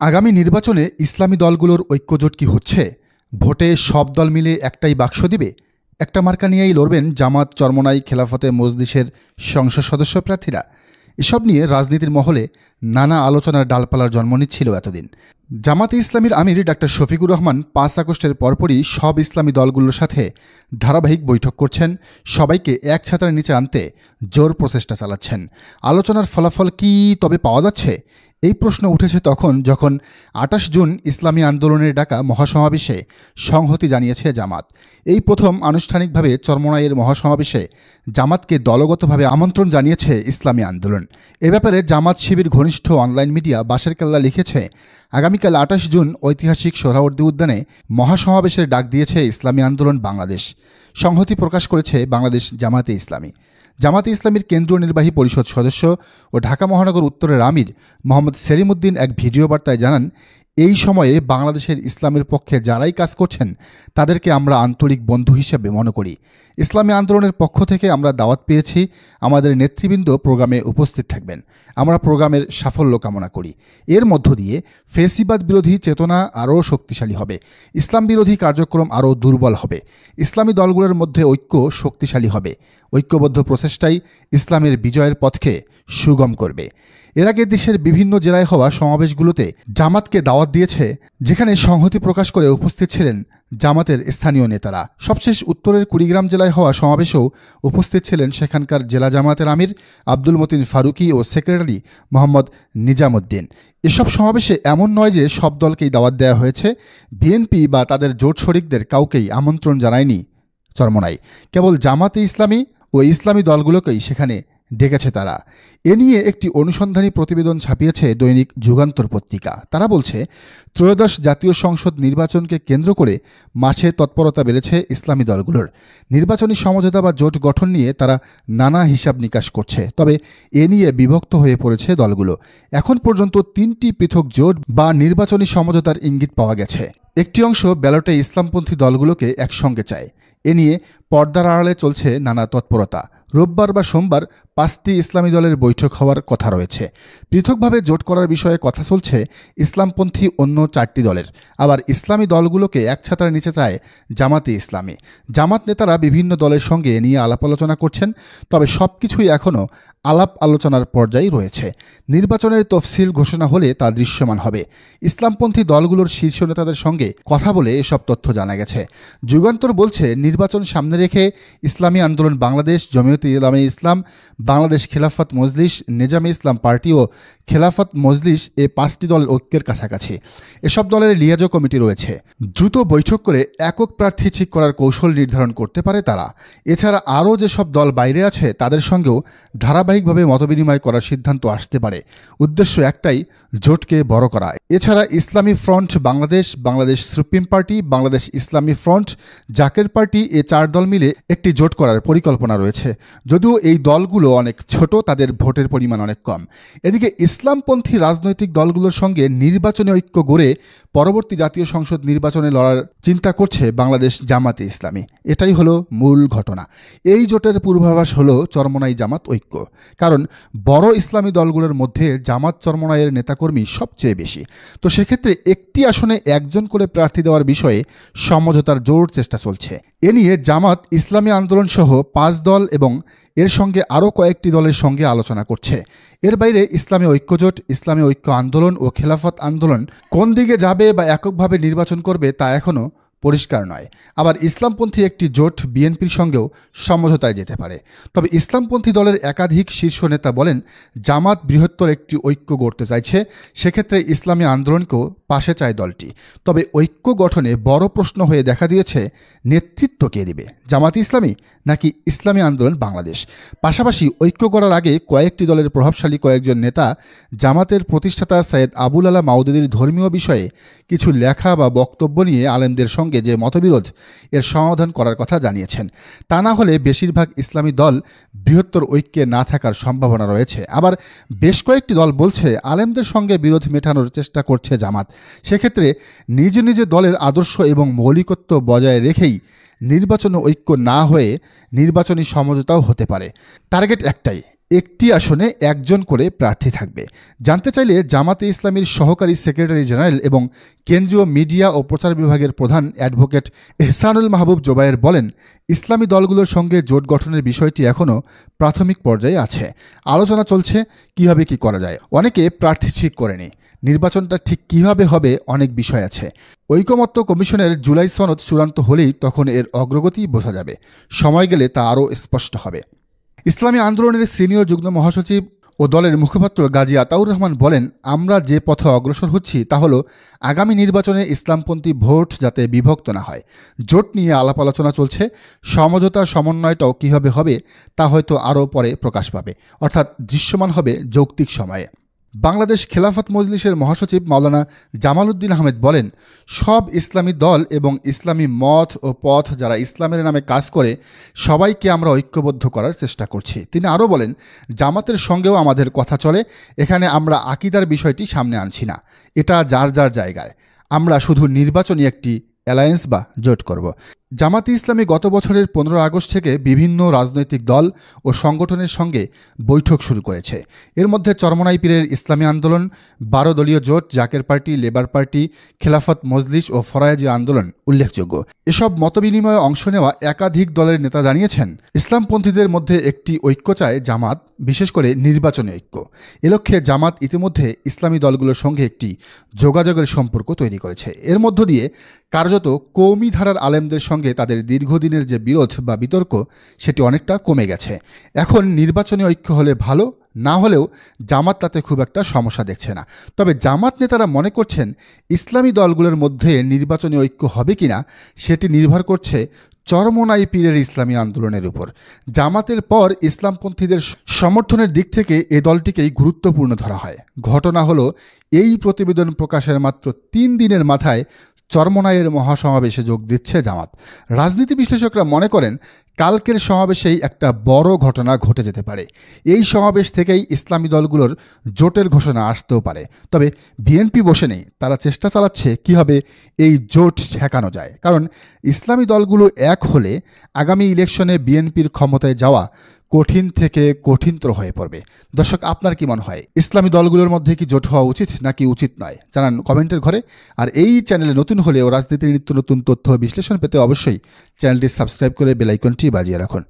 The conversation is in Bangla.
আগামী নির্বাচনে ইসলামী দলগুলোর ঐক্যজোট কি হচ্ছে? ভোটে সব দল মিলে একটাই বাক্স দিবে? একটা মার্কা নিয়েই লড়বেন জামাত, চরমোনাই, খেলাফতে মজলিসের সংসদ সদস্য প্রার্থীরা? এসব নিয়ে রাজনীতির মহলে নানা আলোচনার ডালপালার জন্ম নিচ্ছিল এতদিন। জামাতে ইসলামীর আমির ডাক্তার শফিকুর রহমান 5 আগস্টের পরপরই সব ইসলামী দলগুলোর সাথে ধারাবাহিক বৈঠক করছেন, সবাইকে এক ছাতার নিচে আনতে জোর প্রচেষ্টা চালাচ্ছেন। আলোচনার ফলাফল কি তবে পাওয়া যাচ্ছে? এই প্রশ্ন উঠেছে তখন যখন 28 জুন ইসলামী আন্দোলনের ডাকা মহাসমাবেশে সংহতি জানিয়েছে জামাত। এই প্রথম আনুষ্ঠানিকভাবে চরমোনাইয়ের মহাসমাবেশে জামাতকে দলগতভাবে আমন্ত্রণ জানিয়েছে ইসলামী আন্দোলন। এ ব্যাপারে জামাত শিবির ঘনিষ্ঠ অনলাইন মিডিয়া বাশের কেল্লা লিখেছে, আগামীকাল 28 জুন ঐতিহাসিক সোহরাওয়ার্দী উদ্যানে মহাসমাবেশের ডাক দিয়েছে ইসলামী আন্দোলন বাংলাদেশ। সংহতি প্রকাশ করেছে বাংলাদেশ জামাতে ইসলামী। জামাতে ইসলামীর কেন্দ্রীয় নির্বাহী পরিষদ সদস্য ও ঢাকা মহানগর উত্তরের আমির মোহাম্মদ সেলিম উদ্দিন এক ভিডিও বার্তায় জানান, এই সময়ে বাংলাদেশের ইসলামের পক্ষে যারাই কাজ করছেন তাদেরকে আমরা আন্তরিক বন্ধু হিসেবে মনে করি। ইসলামী আন্দোলনের পক্ষ থেকে আমরা দাওয়াত পেয়েছি, আমাদের নেতৃবৃন্দ প্রোগ্রামে উপস্থিত থাকবেন। আমরা প্রোগ্রামের সাফল্য কামনা করি। এর মধ্য দিয়ে ফেসিবাদ বিরোধী চেতনা আরও শক্তিশালী হবে, ইসলাম বিরোধী কার্যক্রম আরও দুর্বল হবে, ইসলামী দলগুলোর মধ্যে ঐক্য শক্তিশালী হবে। ঐক্যবদ্ধ প্রচেষ্টাই ইসলামের বিজয়ের পথকে সুগম করবে। এর আগে দেশের বিভিন্ন জেলায় হওয়া সমাবেশগুলোতে জামাতকে দাওয়াত দিয়েছে, যেখানে সংহতি প্রকাশ করে উপস্থিত ছিলেন জামাতের স্থানীয় নেতারা। সবশেষ উত্তরের কুড়িগ্রাম জেলায় হওয়া সমাবেশেও উপস্থিত ছিলেন সেখানকার জেলা জামাতের আমির আব্দুল মতিন ফারুকি ও সেক্রেটারি মোহাম্মদ নিজামুদ্দিন। এসব সমাবেশে এমন নয় যে সব দলকেই দাওয়াত দেওয়া হয়েছে। বিএনপি বা তাদের জোট শরিকদের কাউকেই আমন্ত্রণ জানায়নি চরমোনাই। কেবল জামাতে ইসলামী ও ইসলামী দলগুলোকেই সেখানে ডেকেছে তারা। এ নিয়ে একটি অনুসন্ধানী প্রতিবেদন ছাপিয়েছে দৈনিক যুগান্তর পত্রিকা। তারা বলছে, ত্রয়োদশ জাতীয় সংসদ নির্বাচনকে কেন্দ্র করে মাঠে তৎপরতা বেড়েছে ইসলামী দলগুলোর। নির্বাচনী সমঝোতা বা জোট গঠন নিয়ে তারা নানা হিসাব নিকাশ করছে। তবে এ নিয়ে বিভক্ত হয়ে পড়েছে দলগুলো। এখন পর্যন্ত 3টি পৃথক জোট বা নির্বাচনী সমঝোতার ইঙ্গিত পাওয়া গেছে। একটি অংশ ব্যালটে ইসলামপন্থী দলগুলোকে একসঙ্গে চায়। এ নিয়ে পর্দার আড়ালে চলছে নানা তৎপরতা। রোববার বা সোমবার 5টি ইসলামী দলের বৈঠক হওয়ার কথা রয়েছে। পৃথকভাবে জোট করার বিষয়ে কথা চলছে ইসলামপন্থী অন্য 4টি দলের। আবার ইসলামী দলগুলোকে এক ছাতার নিচে চায় জামাতে ইসলামী। জামাত নেতারা বিভিন্ন দলের সঙ্গে নিয়ে আলাপ আলোচনা করছেন, তবে সব কিছুই এখনও আলাপ আলোচনার পর্যায়ে রয়েছে। নির্বাচনের তফসিল ঘোষণা হলে তা দৃশ্যমান হবে। ইসলামপন্থী দলগুলোর শীর্ষ নেতাদের সঙ্গে কথা বলে এসব তথ্য জানা গেছে। যুগান্তর বলছে, নির্বাচন সামনে রেখে ইসলামী আন্দোলন বাংলাদেশ, জমিয়তে উলামায়ে ইসলাম, বাংলাদেশ খেলাফত মজলিস, নেজামে ইসলাম পার্টি ও খেলাফত মজলিস এ 5টি দলের ঐক্যের কাছাকাছি। এসব দলের লিয়াজো কমিটি রয়েছে। দ্রুত বৈঠক করে একক প্রার্থী ঠিক করার কৌশল নির্ধারণ করতে পারে তারা। এছাড়া আরও যেসব দল বাইরে আছে তাদের সঙ্গেও ধারাবাহিকভাবে মতবিনিময় করার সিদ্ধান্ত আসতে পারে। উদ্দেশ্য একটাই, জোটকে বড় করা। এছাড়া ইসলামী front Bangladesh, Bangladesh supreme party, Bangladesh ইসলামী ফ্রন্ট, জাকের পার্টি এ 4 দল মিলে একটি জোট করার পরিকল্পনা রয়েছে। যদিও এই দলগুলো অনেক ছোট, তাদের ভোটের পরিমাণ অনেক কম। এদিকে ইসলামপন্থী রাজনৈতিক দলগুলোর সঙ্গে নির্বাচনী ঐক্য গড়ে পরবর্তী জাতীয় সংসদ নির্বাচনে লড়ার চিন্তা করছে বাংলাদেশ জামাতে ইসলামী। এটাই হলো মূল ঘটনা। এই জোটের পূর্বাভাস হলো চরমোনাই জামাত ঐক্য। কারণ বড় ইসলামী দলগুলোর মধ্যে জামাত চরমোনাইয়ের নেতাকর্মী সবচেয়ে বেশি। তো সেক্ষেত্রে একটি আসনে একজন করে প্রার্থী দেওয়ার বিষয়ে সমঝোতার জোর চেষ্টা চলছে। এ নিয়ে জামাত, ইসলামী আন্দোলন সহ 5 দল এবং এর সঙ্গে আরও কয়েকটি দলের সঙ্গে আলোচনা করছে। এর বাইরে ইসলামী ঐক্যজোট, ইসলামী ঐক্য আন্দোলন ও খেলাফত আন্দোলন কোন দিকে যাবে বা এককভাবে নির্বাচন করবে তা এখনও পরিষ্কার নয়। আবার ইসলামপন্থী একটি জোট বিএনপির সঙ্গেও সমঝোতায় যেতে পারে। তবে ইসলামপন্থী দলের একাধিক শীর্ষ নেতা বলেন, জামাত বৃহত্তর একটি ঐক্য গড়তে চাইছে। সেক্ষেত্রে ইসলামী আন্দোলনকেও পাশে চায় দলটি। তবে ঐক্য গঠনে বড় প্রশ্ন হয়ে দেখা দিয়েছে, নেতৃত্ব কে দিবে, জামাত ইসলামী নাকি ইসলামী আন্দোলন বাংলাদেশ? পাশাপাশি ঐক্য করার আগে কয়েকটি দলের প্রভাবশালী কয়েকজন নেতা জামাতের প্রতিষ্ঠাতা সৈয়দ আবুল আলা মাউদুদির ধর্মীয় বিষয়ে কিছু লেখা বা বক্তব্য নিয়ে আলেমদের সঙ্গে যে মতবিরোধ, এর সমাধান করার কথা জানিয়েছেন। তা না হলে বেশিরভাগ ইসলামী দল বৃহত্তর ঐক্যে না থাকার সম্ভাবনা রয়েছে। আবার বেশ কয়েকটি দল বলছে, আলেমদের সঙ্গে বিরোধ মেটানোর চেষ্টা করছে জামাত। সেক্ষেত্রে নিজ নিজ দলের আদর্শ এবং মৌলিকত্ব বজায় রেখেই নির্বাচনে ঐক্য না হয়ে নির্বাচনী সমঝোতাও হতে পারে। টার্গেট একটাই, একটি আসনে একজন করে প্রার্থী থাকবে। জানতে চাইলে জামাতে ইসলামীর সহকারী সেক্রেটারি জেনারেল এবং কেন্দ্রীয় মিডিয়া ও প্রচার বিভাগের প্রধান অ্যাডভোকেট এহসানুল মাহবুব জোবায়ের বলেন, ইসলামী দলগুলোর সঙ্গে জোট গঠনের বিষয়টি এখনও প্রাথমিক পর্যায়ে আছে। আলোচনা চলছে কীভাবে কী করা যায়। অনেকে প্রার্থী ঠিক করেনি। নির্বাচনটা ঠিক কীভাবে হবে অনেক বিষয় আছে। ঐকমত্য কমিশনের জুলাই সনদ চূড়ান্ত হলেই তখন এর অগ্রগতি বোঝা যাবে। সময় গেলে তা আরও স্পষ্ট হবে। ইসলামী আন্দোলনের সিনিয়র যুগ্ম মহাসচিব ও দলের মুখপাত্র গাজী আতাউর রহমান বলেন, আমরা যে পথে অগ্রসর হচ্ছি তা হলো আগামী নির্বাচনে ইসলামপন্থী ভোট যাতে বিভক্ত না হয়। জোট নিয়ে আলাপ আলোচনা চলছে। সমঝোতা সমন্বয়টাও কীভাবে হবে তা হয়তো আরও পরে প্রকাশ পাবে, অর্থাৎ দৃশ্যমান হবে যৌক্তিক সময়ে। বাংলাদেশ খেলাফত মজলিসের মহাসচিব মাওলানা জামাল উদ্দিন আহমেদ বলেন, সব ইসলামী দল এবং ইসলামী মত ও পথ যারা ইসলামের নামে কাজ করে সবাইকে আমরা ঐক্যবদ্ধ করার চেষ্টা করছি। তিনি আরও বলেন, জামাতের সঙ্গেও আমাদের কথা চলে। এখানে আমরা আকিদার বিষয়টি সামনে আনছি না, এটা যার যার জায়গায়। আমরা শুধু নির্বাচনী একটি অ্যালায়েন্স বা জোট করব। জামাতে ইসলামী গত বছরের 15 আগস্ট থেকে বিভিন্ন রাজনৈতিক দল ও সংগঠনের সঙ্গে বৈঠক শুরু করেছে। এর মধ্যে চরমোনাই পীরের ইসলামী আন্দোলন, 12 দলীয় জোট, Zaker party, labour party, Khelafat Majlis ও ফরায়েজি আন্দোলন উল্লেখযোগ্য। এসব মতবিনিময়ে অংশ নেওয়া একাধিক দলের নেতা জানিয়েছেন, ইসলামপন্থীদের মধ্যে একটি ঐক্য চায় জামাত, বিশেষ করে নির্বাচনী ঐক্য। এ লক্ষ্যে জামাত ইতিমধ্যে ইসলামী দলগুলোর সঙ্গে একটি যোগাযোগের সম্পর্ক তৈরি করেছে। এর মধ্য দিয়ে কার্যত কওমি ধারার আলেমদের সঙ্গে তাদের দীর্ঘদিনের যে বিরোধ বা বিতর্ক সেটি অনেকটা কমে গেছে। এখন নির্বাচনী ঐক্য হলে ভালো, না হলেও জামাত তাতে খুব একটা সমস্যা দেখছে না। তবে জামাত নেতারা মনে করছেন, ইসলামী দলগুলোর মধ্যে নির্বাচনী ঐক্য হবে কিনা সেটি নির্ভর করছে চরমোনাই পীরের ইসলামী আন্দোলনের উপর। জামাতের পর ইসলামপন্থীদের সমর্থনের দিক থেকে এ দলটিকেই গুরুত্বপূর্ণ ধরা হয়। ঘটনা হলো, এই প্রতিবেদন প্রকাশের মাত্র 3 দিনের মাথায় চরমোনাইয়ের মহাসমাবেশে যোগ দিচ্ছে জামাত। রাজনীতি বিশ্লেষকরা মনে করেন, কালকের সমাবেশেই একটা বড় ঘটনা ঘটে যেতে পারে। এই সমাবেশ থেকেই ইসলামী দলগুলোর জোটের ঘোষণা আসতেও পারে। তবে বিএনপি বসে নেই, তারা চেষ্টা চালাচ্ছে কীভাবে এই জোট ঠেকানো যায়। কারণ ইসলামী দলগুলো এক হলে আগামী ইলেকশনে বিএনপির ক্ষমতায় যাওয়া কঠিন থেকে কঠিনতর হয়ে পড়বে। দর্শক, আপনার কি মনে হয়, ইসলামী দলগুলোর মধ্যে কি জোট হওয়া উচিত নাকি উচিত নয়? জানান কমেন্টের ঘরে। আর এই চ্যানেলে নতুন হলেও রাজনীতির নিত্য নতুন তথ্য বিশ্লেষণ পেতে অবশ্যই চ্যানেলটি সাবস্ক্রাইব করে বেল আইকনটি বাজিয়ে রাখুন।